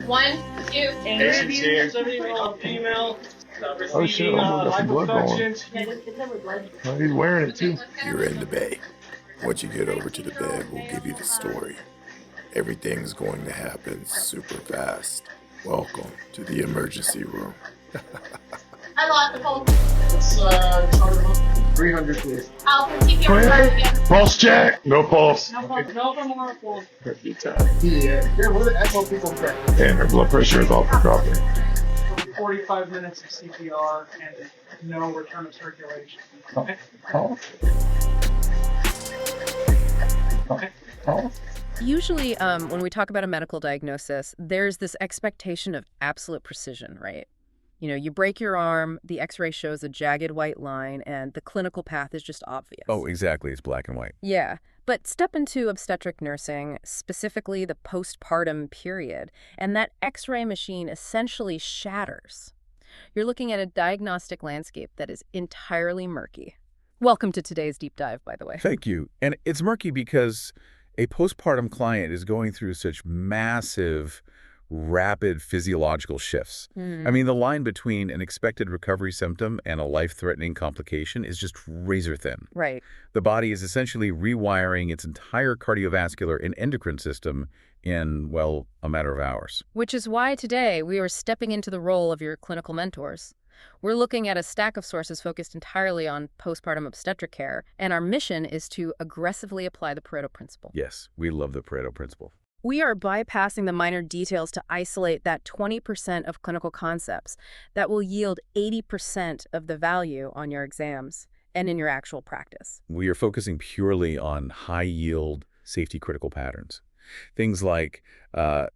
1, 2, And review, somebody female. Oh shit, I got some blood going. Oh, he's wearing it too. You're in the bay. Once you get over to the bed, we'll give you the story. Everything's going to happen super fast. Welcome to the emergency room. I lost the pulse. It's 300 please. I'll keep you on again. Pulse check. No pulse. no more pulse. Yeah. Where the echo people get? And her blood pressure is off the dropping. 45 minutes of CPR and no return of circulation. Okay. Usually, when we talk about a medical diagnosis, there's this expectation of absolute precision, right? You know, you break your arm, the x-ray shows a jagged white line, and the clinical path is just obvious. Oh, exactly. It's black and white. Yeah. But step into obstetric nursing, specifically the postpartum period, and that x-ray machine essentially shatters. You're looking at a diagnostic landscape that is entirely murky. Welcome to today's deep dive, by the way. Thank you. And it's murky because a postpartum client is going through such massive, rapid physiological shifts. I mean, the line between an expected recovery symptom and a life-threatening complication is just razor thin. Right. The body is essentially rewiring its entire cardiovascular and endocrine system in, well, a matter of hours. Which is why today we are stepping into the role of your clinical mentors. We're looking at a stack of sources focused entirely on postpartum obstetric care, and our mission is to aggressively apply the Pareto principle. Yes, we love the Pareto principle. We are bypassing the minor details to isolate that 20% of clinical concepts that will yield 80% of the value on your exams and in your actual practice. We are focusing purely on high-yield, safety-critical patterns. Things like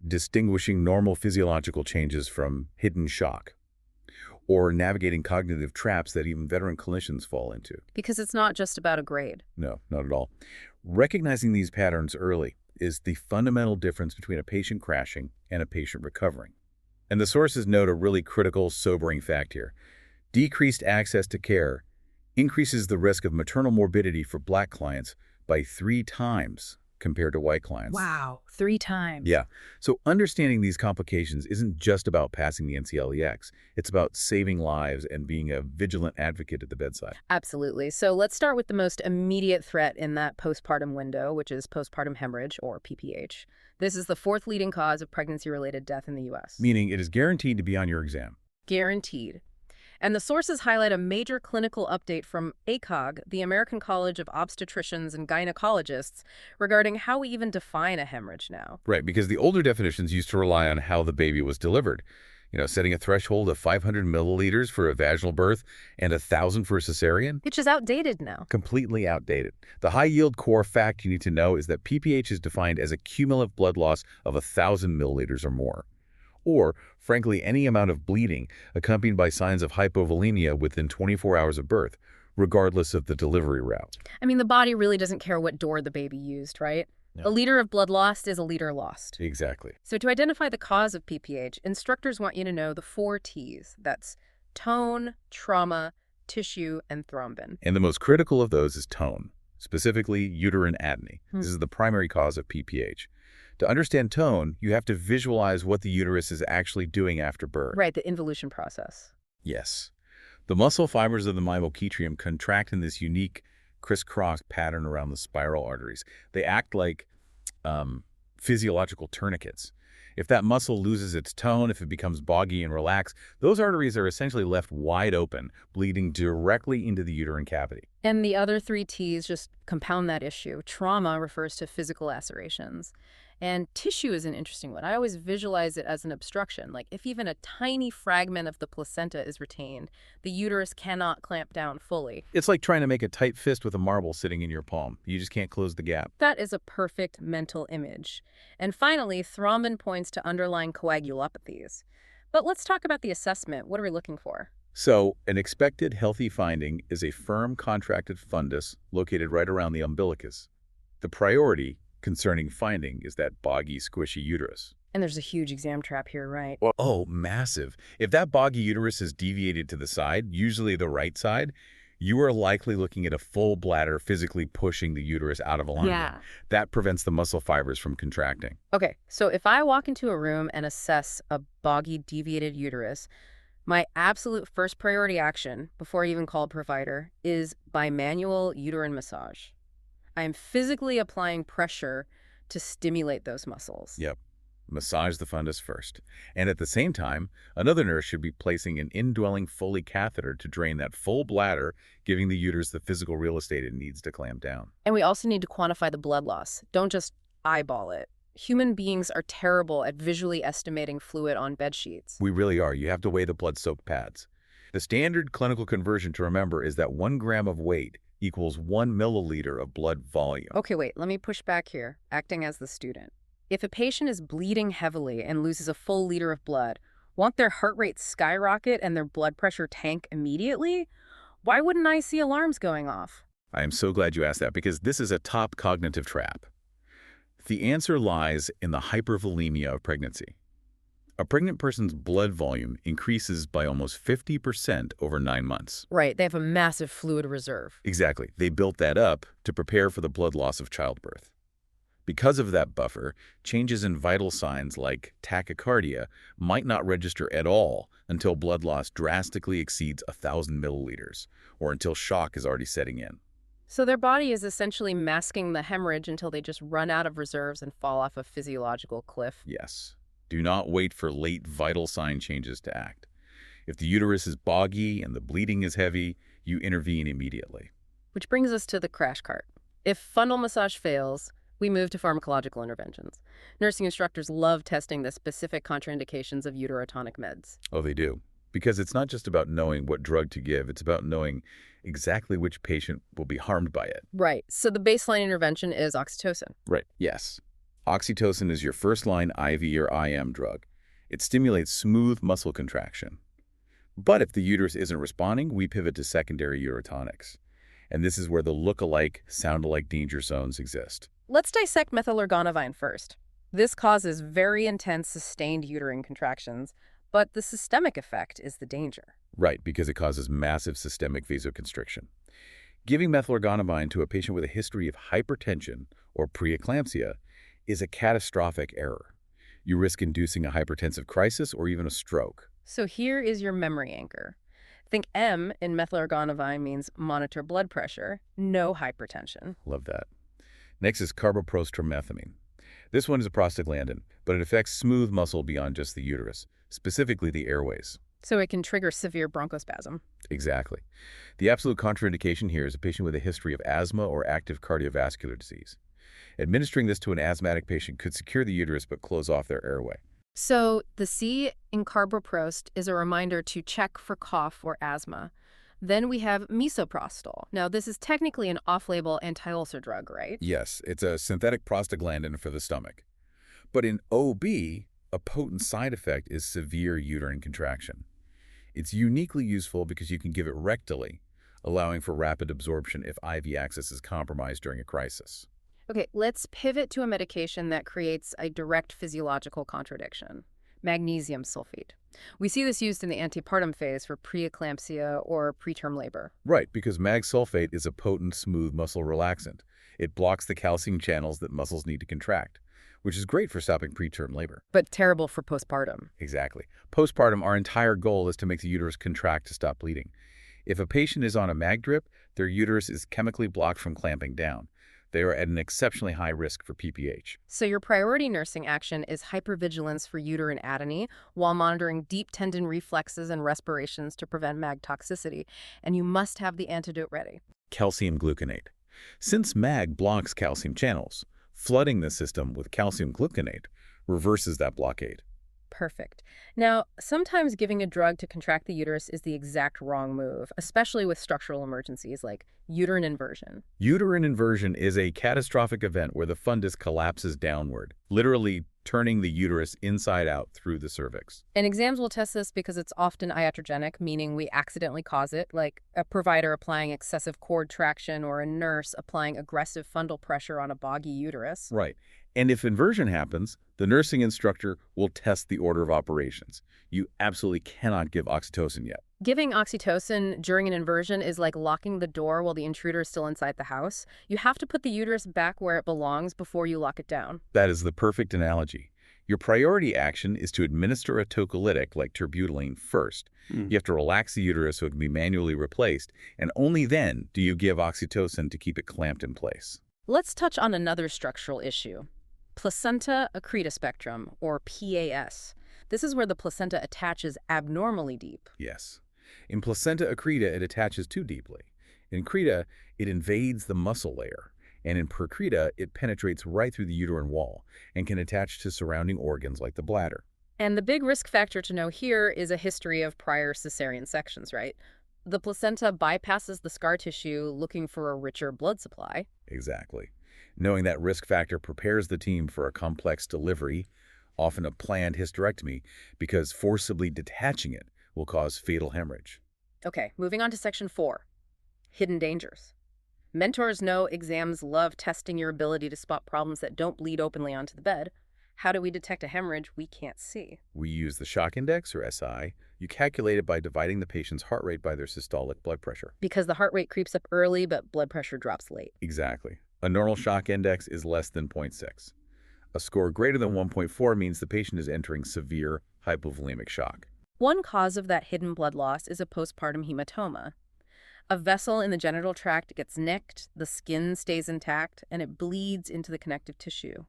distinguishing normal physiological changes from hidden shock, or navigating cognitive traps that even veteran clinicians fall into. Because it's not just about a grade. No, not at all. Recognizing these patterns early is the fundamental difference between a patient crashing and a patient recovering. And the sources note a really critical, sobering fact here. Decreased access to care increases the risk of maternal morbidity for Black clients by 3 times compared to white clients. Wow, 3 times. Yeah. So understanding these complications isn't just about passing the NCLEX. It's about saving lives and being a vigilant advocate at the bedside. Absolutely. So let's start with the most immediate threat in that postpartum window, which is postpartum hemorrhage, or PPH. This is the 4th leading cause of pregnancy-related death in the U.S. Meaning it is guaranteed to be on your exam. Guaranteed. And the sources highlight a major clinical update from ACOG, the American College of Obstetricians and Gynecologists, regarding how we even define a hemorrhage now. Right, because the older definitions used to rely on how the baby was delivered. You know, setting a threshold of 500 milliliters for a vaginal birth and 1,000 for a cesarean. Which is outdated now. Completely outdated. The high-yield core fact you need to know is that PPH is defined as a cumulative blood loss of 1,000 milliliters or more. Or, frankly, any amount of bleeding accompanied by signs of hypovolemia within 24 hours of birth, regardless of the delivery route. I mean, the body really doesn't care what door the baby used, right? No. A liter of blood lost is a liter lost. Exactly. So to identify the cause of PPH, instructors want you to know the 4 Ts. That's tone, trauma, tissue, and thrombin. And the most critical of those is tone, specifically uterine atony. This is the primary cause of PPH. To understand tone, you have to visualize what the uterus is actually doing after birth. Right, the involution process. Yes. The muscle fibers of the myometrium contract in this unique crisscross pattern around the spiral arteries. They act like physiological tourniquets. If that muscle loses its tone, if it becomes boggy and relaxed, those arteries are essentially left wide open, bleeding directly into the uterine cavity. And the other 3 Ts just compound that issue. Trauma refers to physical lacerations. And tissue is an interesting one. I always visualize it as an obstruction. Like if even a tiny fragment of the placenta is retained, the uterus cannot clamp down fully. It's like trying to make a tight fist with a marble sitting in your palm. You just can't close the gap. That is a perfect mental image. And finally, thrombin points to underlying coagulopathies. But let's talk about the assessment. What are we looking for? So, an expected healthy finding is a firm contracted fundus located right around the umbilicus. The priority concerning finding is that boggy, squishy uterus. And there's a huge exam trap here, right? Oh, massive. If that boggy uterus is deviated to the side, usually the right side, you are likely looking at a full bladder physically pushing the uterus out of alignment. Yeah. That prevents the muscle fibers from contracting. Okay, so if I walk into a room and assess a boggy, deviated uterus, my absolute first priority action, before I even call a provider, is bimanual uterine massage. I am physically applying pressure to stimulate those muscles. Yep. Massage the fundus first. And at the same time, another nurse should be placing an indwelling Foley catheter to drain that full bladder, giving the uterus the physical real estate it needs to clamp down. And we also need to quantify the blood loss. Don't just eyeball it. Human beings are terrible at visually estimating fluid on bed sheets. We really are. You have to weigh the blood-soaked pads. The standard clinical conversion to remember is that 1 gram of weight equals 1 milliliter of blood volume. Okay, wait, let me push back here, acting as the student. If a patient is bleeding heavily and loses a full liter of blood, won't their heart rate skyrocket and their blood pressure tank immediately? Why wouldn't I see alarms going off? I am so glad you asked that because this is a top cognitive trap. The answer lies in the hypervolemia of pregnancy. A pregnant person's blood volume increases by almost 50% over 9 months. Right, they have a massive fluid reserve. Exactly. They built that up to prepare for the blood loss of childbirth. Because of that buffer, changes in vital signs like tachycardia might not register at all until blood loss drastically exceeds 1,000 milliliters, or until shock is already setting in. So their body is essentially masking the hemorrhage until they just run out of reserves and fall off a physiological cliff. Yes. Do not wait for late vital sign changes to act. If the uterus is boggy and the bleeding is heavy, you intervene immediately. Which brings us to the crash cart. If fundal massage fails, we move to pharmacological interventions. Nursing instructors love testing the specific contraindications of uterotonic meds. Oh, they do. Because it's not just about knowing what drug to give, it's about knowing exactly which patient will be harmed by it. Right. So the baseline intervention is oxytocin. Right. Yes. Oxytocin is your first-line IV or IM drug. It stimulates smooth muscle contraction. But if the uterus isn't responding, we pivot to secondary urotonics. And this is where the look-alike, sound-alike danger zones exist. Let's dissect methylorgonavine first. This causes very intense, sustained uterine contractions, but the systemic effect is the danger. Right, because it causes massive systemic vasoconstriction. Giving methylorgonavine to a patient with a history of hypertension or preeclampsia is a catastrophic error. You risk inducing a hypertensive crisis or even a stroke. So here is your memory anchor. Think M in methylorgonavine means monitor blood pressure, no hypertension. Love that. Next is carboprostramethamine. This one is a prostaglandin, but it affects smooth muscle beyond just the uterus, specifically the airways. So it can trigger severe bronchospasm. Exactly. The absolute contraindication here is a patient with a history of asthma or active cardiovascular disease. Administering this to an asthmatic patient could secure the uterus but close off their airway. So the C in carboprost is a reminder to check for cough or asthma. Then we have misoprostol. Now, this is technically an off-label anti-ulcer drug, right? Yes, it's a synthetic prostaglandin for the stomach. But in OB, a potent side effect is severe uterine contraction. It's uniquely useful because you can give it rectally, allowing for rapid absorption if IV access is compromised during a crisis. Okay, let's pivot to a medication that creates a direct physiological contradiction. Magnesium sulfate. We see this used in the antepartum phase for preeclampsia or preterm labor. Right, because mag sulfate is a potent, smooth muscle relaxant. It blocks the calcium channels that muscles need to contract, which is great for stopping preterm labor. But terrible for postpartum. Exactly. Postpartum, our entire goal is to make the uterus contract to stop bleeding. If a patient is on a mag drip, their uterus is chemically blocked from clamping down. They are at an exceptionally high risk for PPH. So your priority nursing action is hypervigilance for uterine atony while monitoring deep tendon reflexes and respirations to prevent mag toxicity. And you must have the antidote ready. Calcium gluconate. Since mag blocks calcium channels, flooding the system with calcium gluconate reverses that blockade. Perfect. Now, sometimes giving a drug to contract the uterus is the exact wrong move, especially with structural emergencies like uterine inversion. Uterine inversion is a catastrophic event where the fundus collapses downward, literally turning the uterus inside out through the cervix. And exams will test this because it's often iatrogenic, meaning we accidentally cause it, like a provider applying excessive cord traction or a nurse applying aggressive fundal pressure on a boggy uterus. Right. And if inversion happens, the nursing instructor will test the order of operations. You absolutely cannot give oxytocin yet. Giving oxytocin during an inversion is like locking the door while the intruder is still inside the house. You have to put the uterus back where it belongs before you lock it down. That is the perfect analogy. Your priority action is to administer a tocolytic like terbutaline first. You have to relax the uterus so it can be manually replaced, and only then do you give oxytocin to keep it clamped in place. Let's touch on another structural issue. Placenta Accreta Spectrum, or PAS. This is where the placenta attaches abnormally deep. Yes. In placenta accreta, it attaches too deeply. In creta, it invades the muscle layer. And in percreta, it penetrates right through the uterine wall and can attach to surrounding organs like the bladder. And the big risk factor to know here is a history of prior cesarean sections, right? The placenta bypasses the scar tissue looking for a richer blood supply. Exactly. Knowing that risk factor prepares the team for a complex delivery, often a planned hysterectomy, because forcibly detaching it will cause fatal hemorrhage. Okay, moving on to section 4, hidden dangers. Mentors know exams love testing your ability to spot problems that don't bleed openly onto the bed. How do we detect a hemorrhage we can't see? We use the shock index, or SI. You calculate it by dividing the patient's heart rate by their systolic blood pressure. Because the heart rate creeps up early, but blood pressure drops late. Exactly. A normal shock index is less than 0.6. A score greater than 1.4 means the patient is entering severe hypovolemic shock. One cause of that hidden blood loss is a postpartum hematoma. A vessel in the genital tract gets nicked, the skin stays intact, and it bleeds into the connective tissue.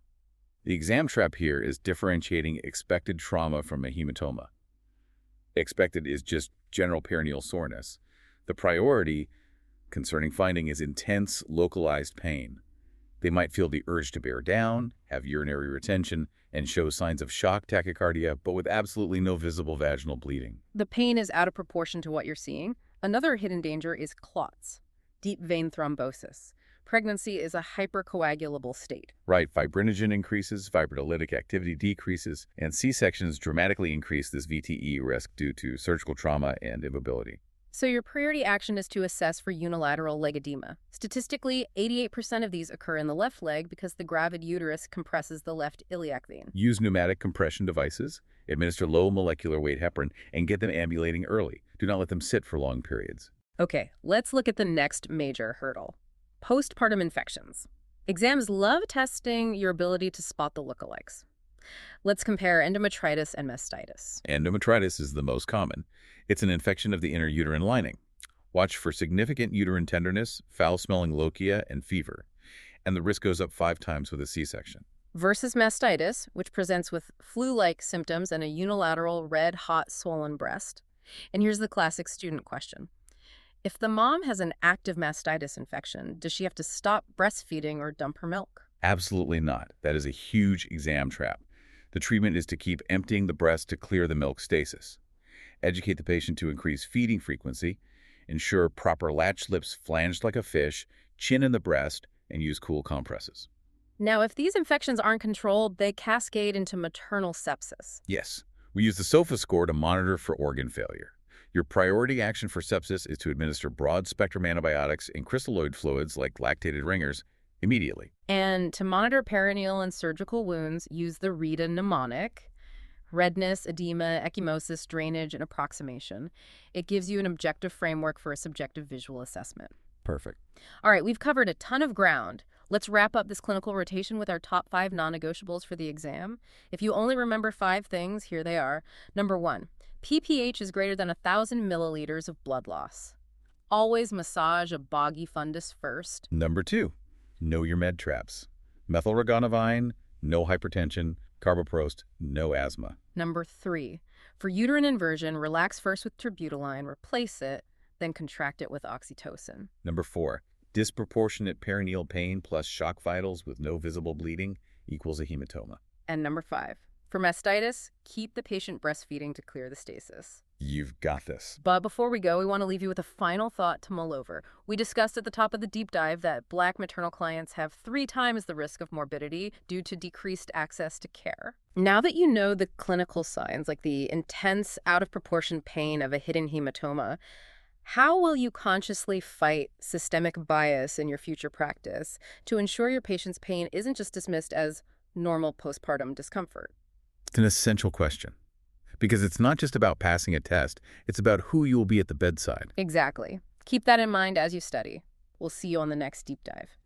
The exam trap here is differentiating expected trauma from a hematoma. Expected is just general perineal soreness. The priority concerning finding is intense, localized pain. They might feel the urge to bear down, have urinary retention, and show signs of shock tachycardia, but with absolutely no visible vaginal bleeding. The pain is out of proportion to what you're seeing. Another hidden danger is clots, deep vein thrombosis. Pregnancy is a hypercoagulable state. Right, fibrinogen increases, fibrinolytic activity decreases, and C-sections dramatically increase this VTE risk due to surgical trauma and immobility. So your priority action is to assess for unilateral leg edema. Statistically, 88% of these occur in the left leg because the gravid uterus compresses the left iliac vein. Use pneumatic compression devices, administer low molecular weight heparin, and get them ambulating early. Do not let them sit for long periods. Okay, let's look at the next major hurdle. Postpartum infections. Exams love testing your ability to spot the lookalikes. Let's compare endometritis and mastitis. Endometritis is the most common. It's an infection of the inner uterine lining. Watch for significant uterine tenderness, foul-smelling lochia, and fever. And the risk goes up 5 times with a C-section. Versus mastitis, which presents with flu-like symptoms and a unilateral red, hot, swollen breast. And here's the classic student question. If the mom has an active mastitis infection, does she have to stop breastfeeding or dump her milk? Absolutely not. That is a huge exam trap. The treatment is to keep emptying the breast to clear the milk stasis. Educate the patient to increase feeding frequency, ensure proper latch lips flanged like a fish, chin in the breast, and use cool compresses. Now, if these infections aren't controlled, they cascade into maternal sepsis. Yes, we use the SOFA score to monitor for organ failure. Your priority action for sepsis is to administer broad-spectrum antibiotics and crystalloid fluids like lactated ringers immediately. And to monitor perineal and surgical wounds, use the RETA mnemonic: redness, edema, ecchymosis, drainage, and approximation. It gives you an objective framework for a subjective visual assessment. Perfect. All right, we've covered a ton of ground. Let's wrap up this clinical rotation with our top 5 non-negotiables for the exam. If you only remember 5 things, here they are. Number 1, PPH is greater than 1,000 milliliters of blood loss. Always massage a boggy fundus first. Number 2, know your med traps. Methylregonavine, no hypertension. Carboprost, no asthma. Number 3, for uterine inversion, relax first with terbutaline, replace it, then contract it with oxytocin. Number 4, disproportionate perineal pain plus shock vitals with no visible bleeding equals a hematoma. And number 5, for mastitis, keep the patient breastfeeding to clear the stasis. You've got this. But before we go, we want to leave you with a final thought to mull over. We discussed at the top of the deep dive that Black maternal clients have 3 times the risk of morbidity due to decreased access to care. Now that you know the clinical signs, like the intense, out-of-proportion pain of a hidden hematoma, how will you consciously fight systemic bias in your future practice to ensure your patient's pain isn't just dismissed as normal postpartum discomfort? It's an essential question. Because it's not just about passing a test, it's about who you will be at the bedside. Exactly. Keep that in mind as you study. We'll see you on the next deep dive.